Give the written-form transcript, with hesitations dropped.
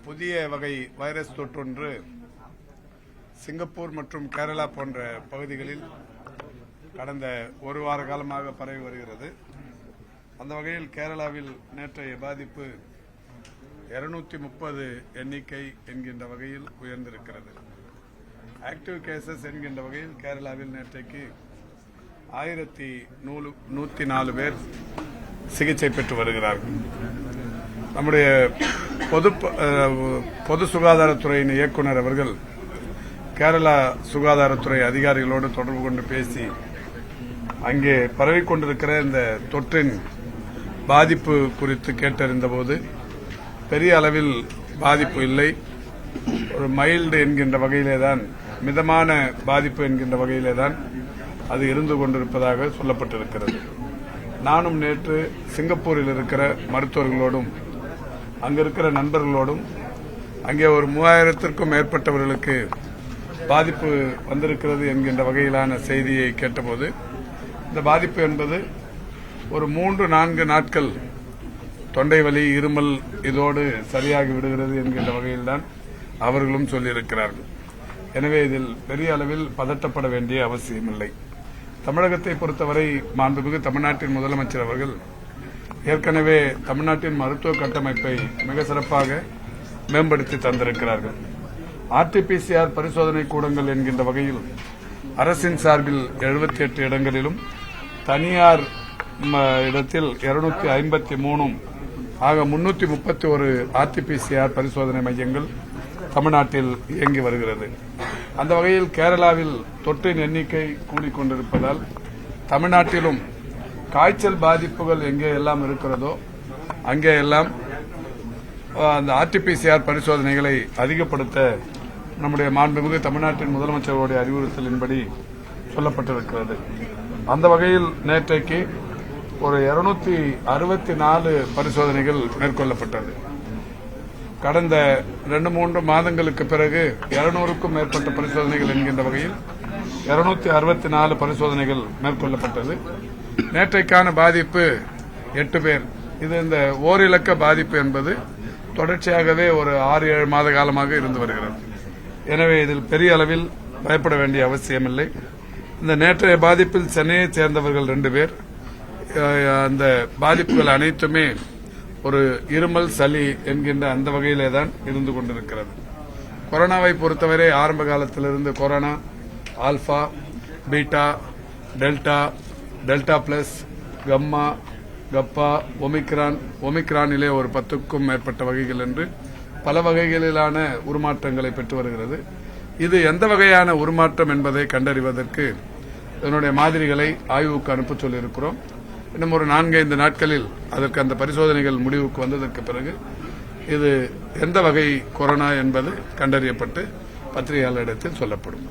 புதிய வகை virus தொற்றொன்று Singapore மற்றும் கேரளா போன்ற பகுதிகளில் கடந்த ஒரு வார காலமாக பரவி வருகிறது. அந்த வகையில் கேரளாவில் நேற்றைய பாதிப்பு 230 எண்ணிக்கை என்கின்ற வகையில் உயர்ந்திருக்கிறது. ஆக்டிவ் கேசஸ் என்கின்ற வகையில் கேரளாவில் நேற்றைக்கு 1104 பேர் சிகிச்சை பெற்று வருகிறார்கள். நம்முடைய பொது சுகாதாரத்துறையின் இயக்குநர் அவர்கள் கேரளா சுகாதாரத்துறை அதிகாரிகளோடு தொடர்பு கொண்டு பேசி அங்கே பரவிக்கொண்டிருக்கிற இந்த தொற்றின் பாதிப்பு குறித்து கேட்டறிந்தபோது பெரிய அளவில் பாதிப்பு இல்லை, ஒரு மைல்டு என்கின்ற வகையிலேதான், மிதமான பாதிப்பு என்கின்ற வகையிலேதான் அது இருந்து கொண்டிருப்பதாக சொல்லப்பட்டிருக்கிறது. நானும் நேற்று சிங்கப்பூரில் இருக்கிற மருத்துவர்களோடும் அங்கிருக்கிற நண்பர்களோடும் அங்கே ஒரு 3000த்திற்கும் மேற்பட்டவர்களுக்கு பாதிப்பு வந்திருக்கிறது என்கின்ற வகையிலான செய்தியை கேட்டபோது இந்த பாதிப்பு என்பது ஒரு 3-4 நாட்கள் தொண்டை வலி, இருமல் இதோடு சரியாகி விடுகிறது என்கின்ற வகையில்தான் அவர்களும் சொல்லியிருக்கிறார்கள். எனவே இதில் பெரிய அளவில் பதட்டப்பட வேண்டிய அவசியமில்லை. தமிழகத்தை பொறுத்தவரை மாண்புமிகு தமிழ்நாட்டின் முதலமைச்சர் அவர்கள் ஏற்கனவே தமிழ்நாட்டின் மருத்துவ கட்டமைப்பை மிக சிறப்பாக மேம்படுத்தி தந்திருக்கிறார்கள். RT-PCR பரிசோதனை கூடங்கள் என்கின்ற வகையில் அரசின் சார்பில் 78 இடங்களிலும் தனியார் இடத்தில் 253 ஆக 331 RT-PCR பரிசோதனை மையங்கள் தமிழ்நாட்டில் இயங்கி வருகிறது. அந்த வகையில் கேரளாவில் தொற்றின் எண்ணிக்கை கூடிக்கொண்டிருப்பதால் தமிழ்நாட்டிலும் காய்ச்சல் பாதிப்புகள் எங்கே எல்லாம் இருக்கிறதோ அங்கே எல்லாம் அந்த RT-PCR பரிசோதனைகளை அதிகப்படுத்த நம்முடைய மாண்புமிகு தமிழ்நாட்டின் முதலமைச்சருடைய அறிவுறுத்தலின்படி சொல்லப்பட்டிருக்கிறது. அந்த வகையில் நேற்றைக்கு ஒரு 264 பரிசோதனைகள் மேற்கொள்ளப்பட்டது. கடந்த 2-3 மாதங்களுக்கு பிறகு 200க்கும் மேற்பட்ட பரிசோதனைகள் என்கின்ற வகையில் 264 பரிசோதனைகள் மேற்கொள்ளப்பட்டது. நேற்றைக்கான பாதிப்பு 8 பேர். இது இந்த ஓரிலக்க பாதிப்பு என்பது தொடர்ச்சியாகவே ஒரு 6-7 மாத காலமாக இருந்து வருகிறது. எனவே இதில் பெரிய அளவில் பயப்பட வேண்டிய அவசியமில்லை. இந்த நேற்றைய பாதிப்பில் சென்னையைச் சேர்ந்தவர்கள் 2 பேர். அந்த பாதிப்புகள் அனைத்துமே ஒரு இருமல், சளி என்கின்ற அந்த வகையிலே தான் இருந்து கொண்டிருக்கிறது. கொரோனாவை பொறுத்தவரை ஆரம்ப காலத்திலிருந்து corona, alpha, beta, delta, delta plus, gamma, kappa, ஒமிக்ரானிலே ஒரு 10க்கும் மேற்பட்ட வகைகள் என்று பல வகைகளிலான உருமாற்றங்களை பெற்று வருகிறது. இது எந்த வகையான உருமாற்றம் என்பதை கண்டறிவதற்கு இதனுடைய மாதிரிகளை ஆய்வுக்கு அனுப்ப சொல்லியிருக்கிறோம். இன்னும் ஒரு 4-5 நாட்களில் அதற்கு அந்த பரிசோதனைகள் முடிவுக்கு வந்ததற்கு பிறகு இது எந்த வகை கொரோனா என்பது கண்டறியப்பட்டு பத்திரிகையாளரிடத்தில் சொல்லப்படும்.